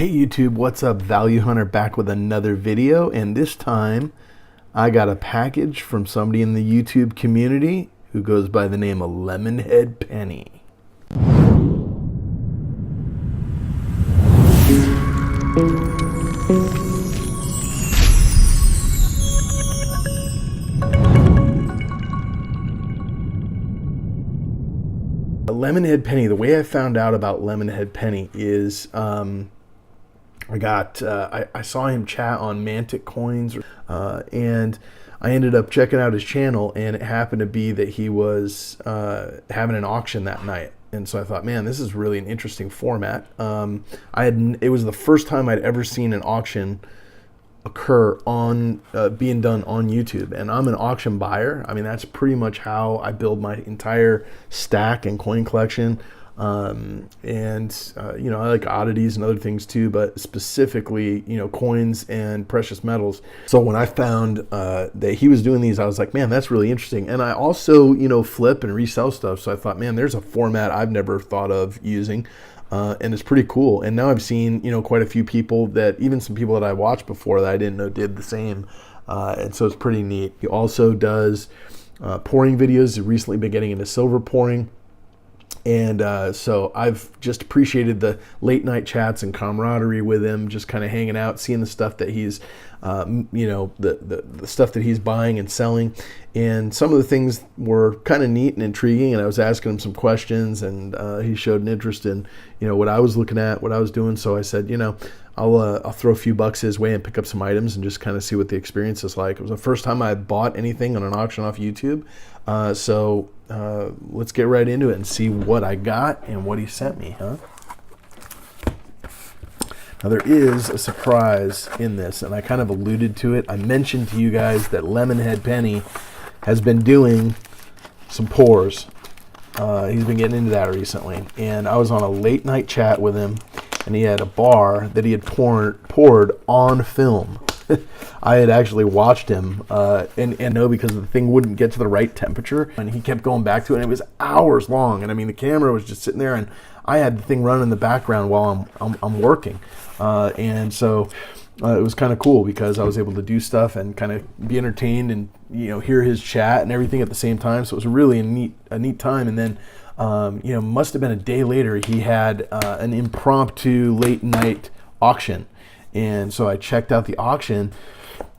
Hey YouTube, what's up? Value Hunter back with another video, and this time I got a package from somebody in the YouTube community who goes by the name of Lemonhead Penny. Lemonhead Penny, the way I found out about Lemonhead Penny is I saw him chat on Mantic Coins, and I ended up checking out his channel, and it happened to be that he was having an auction that night. And so I thought, man, this is really an interesting format. It was the first time I'd ever seen an auction occur on being done on YouTube, and I'm an auction buyer. I mean, that's pretty much how I build my entire stack and coin collection. You know, I like oddities and other things too, but specifically, you know, coins and precious metals. So when I found that he was doing these, I was like, man, that's really interesting. And I also, you know, flip and resell stuff. So I thought, man, there's a format I've never thought of using. And it's pretty cool. And now I've seen, you know, quite a few people that, even some people that I watched before that I didn't know did the same. And so it's pretty neat. He also does pouring videos. He's recently been getting into silver pouring. And so I've just appreciated the late night chats and camaraderie with him, just kind of hanging out, seeing the stuff that he's, you know, the stuff that he's buying and selling. And some of the things were kind of neat and intriguing. And I was asking him some questions, and he showed an interest in, you know, what I was looking at, what I was doing. So I said, you know, I'll throw a few bucks his way and pick up some items and just kind of see what the experience is like. It was the first time I bought anything on an auction off YouTube. So let's get right into it and see what I got and what he sent me, huh? Now there is a surprise in this, and I kind of alluded to it. I mentioned to you guys that Lemonhead Penny has been doing some pours. He's been getting into that recently, and I was on a late night chat with him, and he had a bar that he had poured on film. I had actually watched him and know, because the thing wouldn't get to the right temperature, and he kept going back to it, and it was hours long. And I mean, the camera was just sitting there, and I had the thing running in the background while I'm working, and so it was kind of cool because I was able to do stuff and kind of be entertained and, you know, hear his chat and everything at the same time. So it was really a neat time. And then you know, must have been a day later, he had an impromptu late night auction. And so I checked out the auction,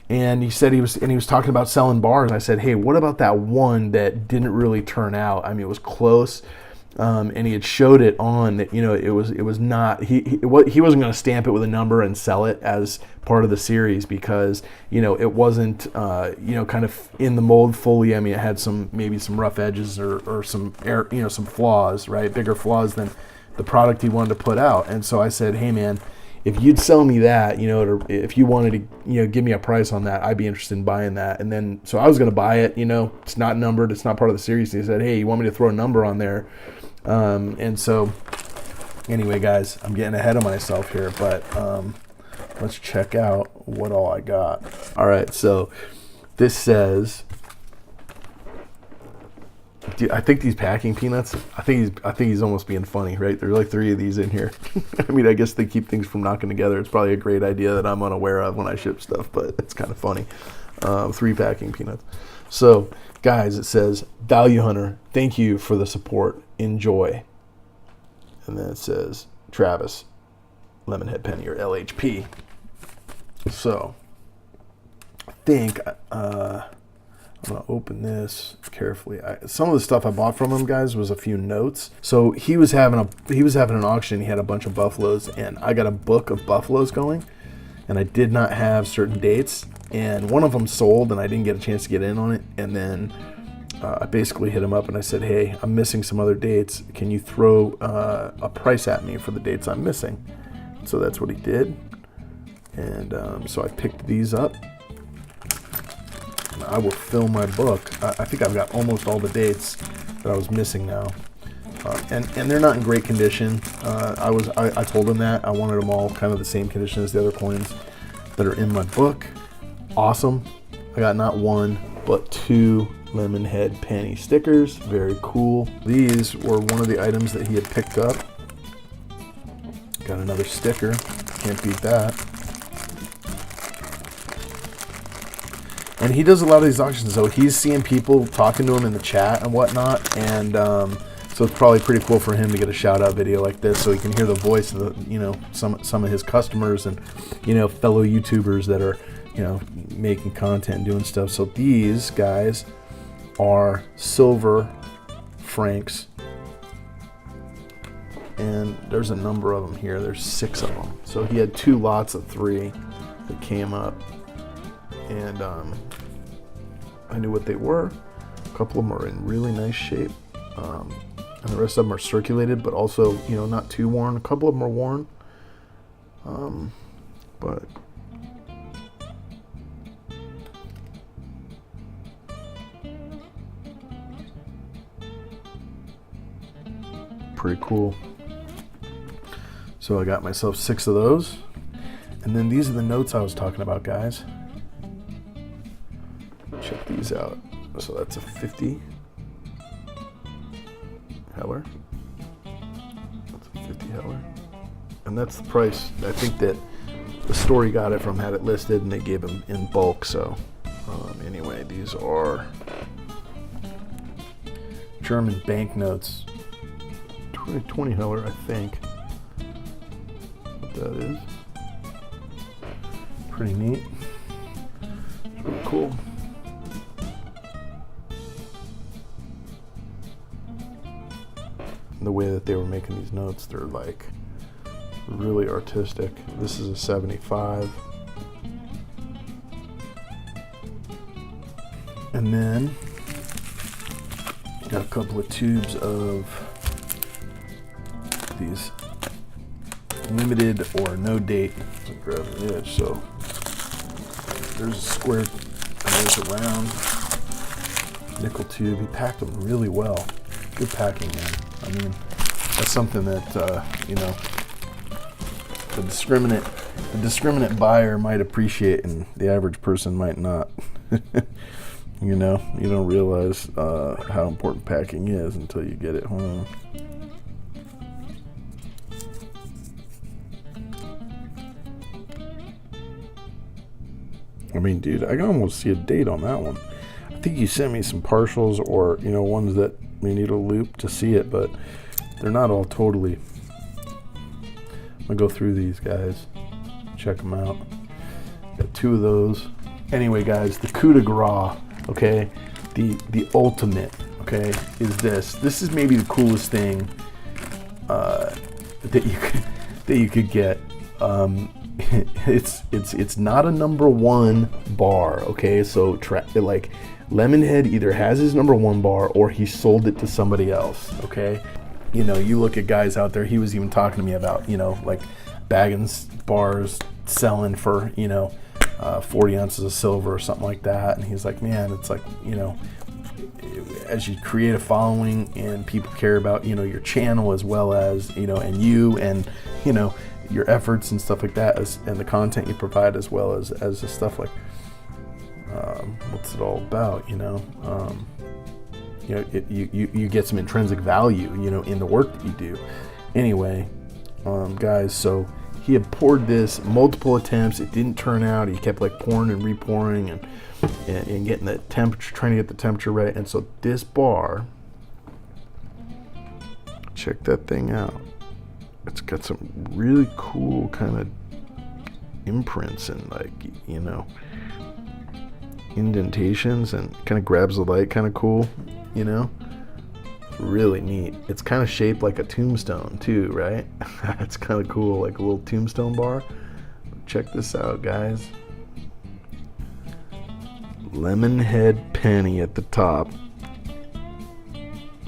and he said he was talking about selling bars. I said, hey, what about that one that didn't really turn out? I mean, it was close, and he had showed it on that, you know, it was not, he wasn't going to stamp it with a number and sell it as part of the series, because, you know, it wasn't, you know, kind of in the mold fully. I mean, it had maybe some rough edges or some you know, some flaws, right? Bigger flaws than the product he wanted to put out. And so I said, hey man, if you'd sell me that, you know, if you wanted to, you know, give me a price on that, I'd be interested in buying that. And then, so I was going to buy it, you know, it's not numbered, it's not part of the series. And he said, hey, you want me to throw a number on there? And so anyway, guys, I'm getting ahead of myself here, but let's check out what all I got. All right, so this says, dude, I think these packing peanuts, I think he's almost being funny, right? There's like 3 of these in here. I mean, I guess they keep things from knocking together. It's probably a great idea that I'm unaware of when I ship stuff, but it's kind of funny. 3 packing peanuts. So, guys, it says, Value Hunter, thank you for the support. Enjoy. And then it says, Travis, Lemonhead Penny, or LHP. So, I think I'm gonna open this carefully. Some of the stuff I bought from him, guys, was a few notes. So he was having an auction. He had a bunch of buffaloes, and I got a book of buffaloes going, and I did not have certain dates, and one of them sold, and I didn't get a chance to get in on it. And then I basically hit him up and I said, hey, I'm missing some other dates. Can you throw a price at me for the dates I'm missing? So that's what he did, and so I picked these up. I will fill my book. I think I've got almost all the dates that I was missing now, and they're not in great condition. I told them that I wanted them all kind of the same condition as the other coins that are in my book. Awesome. I got not 1 but 2 Lemonhead Penny stickers. Very cool. These were one of the items that he had picked up. Got another sticker. Can't beat that. And he does a lot of these auctions, so he's seeing people talking to him in the chat and whatnot, and so it's probably pretty cool for him to get a shout out video like this, so he can hear the voice of the, some of his customers and, fellow YouTubers that are, making content and doing stuff. So these guys are silver francs, and there's a number of them here. There's 6 of them. So he had 2 lots of 3 that came up, and I knew what they were. A couple of them are in really nice shape, and the rest of them are circulated, but also, not too worn. A couple of them are worn, but pretty cool. So I got myself 6 of those, and then these are the notes I was talking about, guys. Check these out. So that's a 50 Heller. That's a 50 Heller. And that's the price. I think that the store he got it from had it listed, and they gave him in bulk. So anyway, these are German banknotes. 20 Heller, I think. What that is. Pretty neat. It's really cool. The way that they were making these notes, they're like really artistic. This is a 75. And then got a couple of tubes of these limited or no date. I'll grab the edge. So there's a square and there's a round nickel tube. He packed them really well. Good packing, man. I mean, that's something that the discriminate buyer might appreciate, and the average person might not. You don't realize how important packing is until you get it home. I mean, dude, I can almost see a date on that one. I think you sent me some partials, or ones that may need a loop to see it, but they're not all totally. I'm gonna go through these guys, check them out. Got 2 of those. Anyway, guys, the coup de grace, okay, the ultimate, okay, is this. This is maybe the coolest thing that you could get. It's not a number 1 bar, okay? So like Lemonhead either has his number 1 bar or he sold it to somebody else, okay? You look at guys out there, he was even talking to me about, like Baggins bars selling for, 40 ounces of silver or something like that. And he's like, man, it's like, as you create a following and people care about, your channel as well as, and you and, your efforts and stuff like that, and the content you provide as well as the stuff like, what's it all about, you get some intrinsic value, in the work that you do. Anyway, guys, so he had poured this multiple attempts. It didn't turn out. He kept like pouring and repouring and getting the temperature, trying to get the temperature right. And so this bar, check that thing out. It's got some really cool kind of imprints and like, indentations, and kind of grabs the light kind of cool, really neat. It's kind of shaped like a tombstone too, right? It's kind of cool, like a little tombstone bar. Check this out, guys. Lemonhead Penny at the top.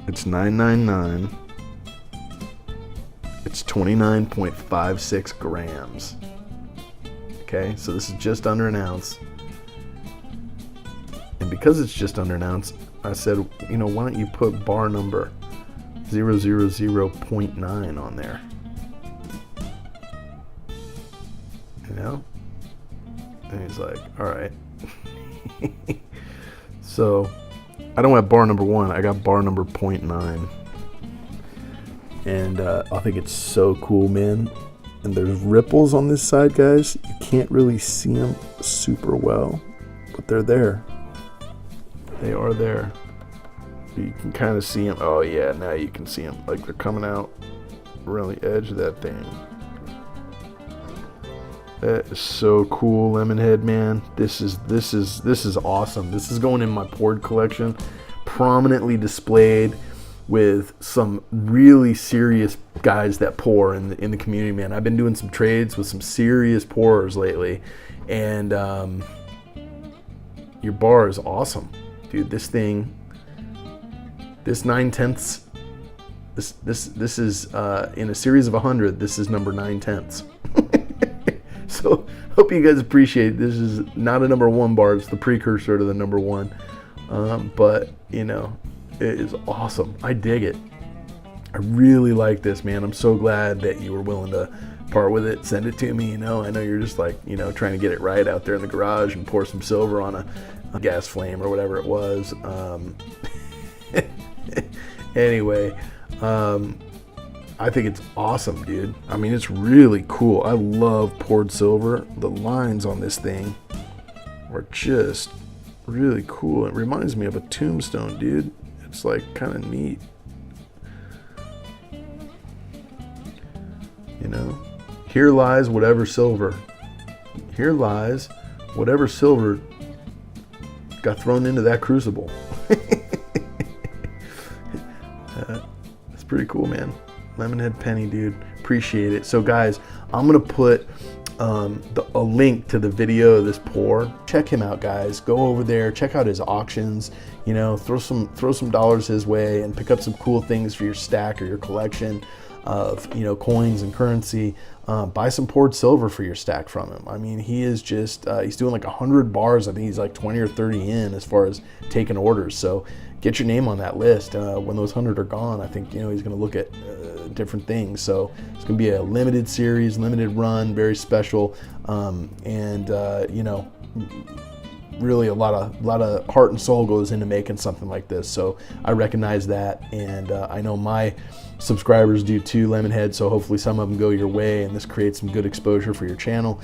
It's $9.99. It's 29.56 grams. Okay, so this is just under an ounce. And because it's just under an ounce, I said, why don't you put bar number 000.9 on there? And he's like, all right. So I don't have bar number 1. I got bar number 0.9. And I think it's so cool, man. And there's ripples on this side, guys. You can't really see them super well, but they're there. They are there. You can kind of see them. Oh yeah, now you can see them. Like they're coming out around the edge of that thing. That is so cool, Lemonhead, man. This is awesome. This is going in my poured collection, prominently displayed with some really serious guys that pour in the community, man. I've been doing some trades with some serious pourers lately, and your bar is awesome, dude. This thing, this 9/10, this is in a series of 100. This is number 9/10. So hope you guys appreciate it. This is not a number one bar. It's the precursor to the number one. But, you know, it is awesome. I dig it. I really like this, man. I'm so glad that you were willing to part with it. Send it to me, you know. I know you're just like, you know, trying to get it right out there in the garage and pour some silver on a gas flame or whatever it was. Anyway, I think it's awesome, dude. I mean, it's really cool. I love poured silver. The lines on this thing are just really cool. It reminds me of a tombstone, dude. It's like kind of neat. You know, here lies whatever silver. Here lies whatever silver got thrown into that crucible. That's pretty cool, man. Lemonhead Penny, dude. Appreciate it. So guys, I'm gonna put a link to the video of this pour. Check him out, guys. Go over there, check out his auctions. You know, throw some dollars his way and pick up some cool things for your stack or your collection of, you know, coins and currency. Buy some poured silver for your stack from him. I mean, he is just he's doing like 100 bars. I think he's like 20 or 30 in as far as taking orders. So get your name on that list. When those 100 are gone, I think, you know, he's going to look at different things. So it's going to be a limited series, limited run, very special, and you know, really a lot of heart and soul goes into making something like this. So I recognize that, and I know my subscribers do too, Lemonhead. So hopefully some of them go your way, and this creates some good exposure for your channel.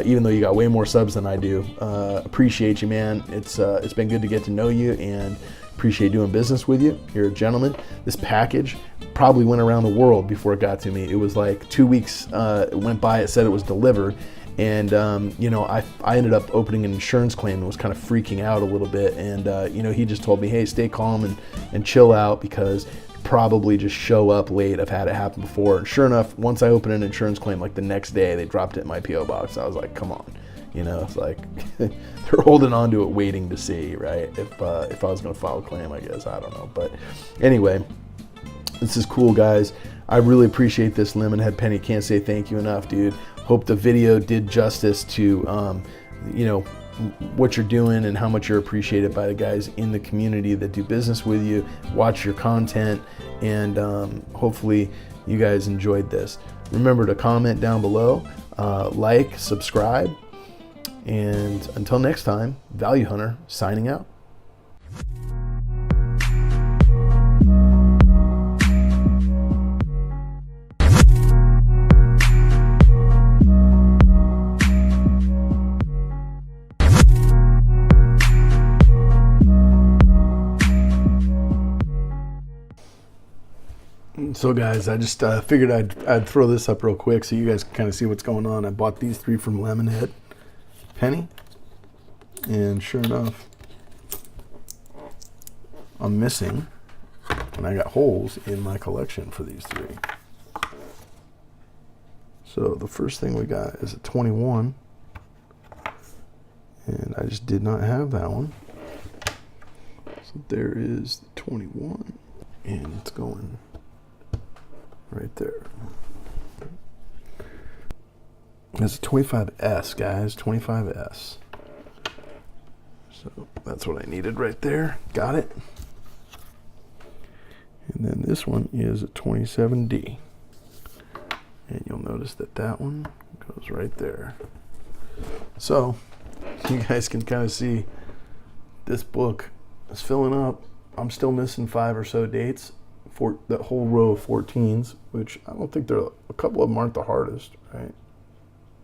Even though you got way more subs than I do, appreciate you, man. It's been good to get to know you, and appreciate doing business with you. You're a gentleman. This package probably went around the world before it got to me. It was like 2 weeks went by. It said it was delivered. And, you know, I ended up opening an insurance claim and was kind of freaking out a little bit. And, you know, he just told me, hey, stay calm and chill out, because probably just show up late. I've had it happen before. And sure enough, once I opened an insurance claim, like the next day, they dropped it in my P.O. box. I was like, come on. You know, it's like they're holding on to it, waiting to see, right? If I was going to file a claim, I guess. I don't know. But anyway, this is cool, guys. I really appreciate this, Lemonhead Penny. Can't say thank you enough, dude. Hope the video did justice to, you know, what you're doing and how much you're appreciated by the guys in the community that do business with you, watch your content, and hopefully you guys enjoyed this. Remember to comment down below, like, subscribe, and until next time, Value Hunter signing out. So guys, I just figured I'd throw this up real quick so you guys can kind of see what's going on. I bought these 3 from Lemonhead Penny, and sure enough, I'm missing, and I got holes in my collection for these 3. So the first thing we got is a 21, and I just did not have that one. So there is the 21, and it's going right there. It's a 25S, guys, 25S. So that's what I needed right there. Got it. And then this one is a 27D. And you'll notice that that one goes right there. So you guys can kind of see this book is filling up. I'm still missing 5 or so dates that whole row of 14s, which I don't think a couple of them aren't the hardest, right?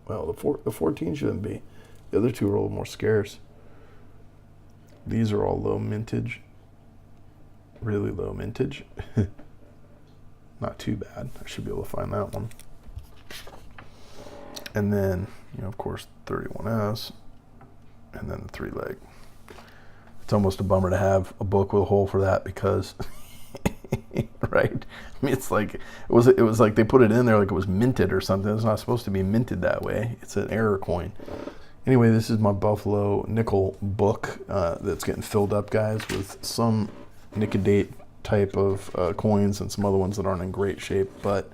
Well, the 14 shouldn't be. The other two are a little more scarce. These are all low mintage, really low mintage. Not too bad. I should be able to find that one. And then, of course, 31S, and then the 3-leg. It's almost a bummer to have a book with a hole for that because, right? I mean, it's like it was like they put it in there like it was minted or something. It's not supposed to be minted that way. It's an error coin. Anyway, this is my Buffalo nickel book that's getting filled up, guys, with some Nicodate type of coins and some other ones that aren't in great shape, but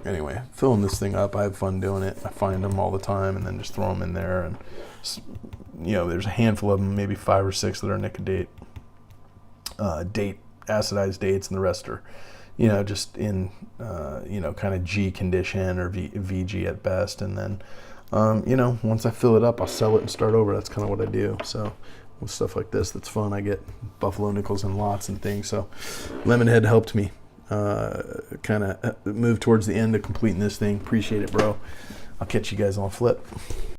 anyway, filling this thing up, I have fun doing it. I find them all the time and then just throw them in there, and there's a handful of them, maybe 5 or 6 that are Nicodate acidized dates, and the rest are just in kind of G condition or VG at best. And then once I fill it up, I'll sell it and start over. That's kind of what I do. So with stuff like this, that's fun. I get Buffalo nickels in lots and things. So Lemonhead helped me kind of move towards the end of completing this thing. Appreciate it, bro. I'll catch you guys on a flip.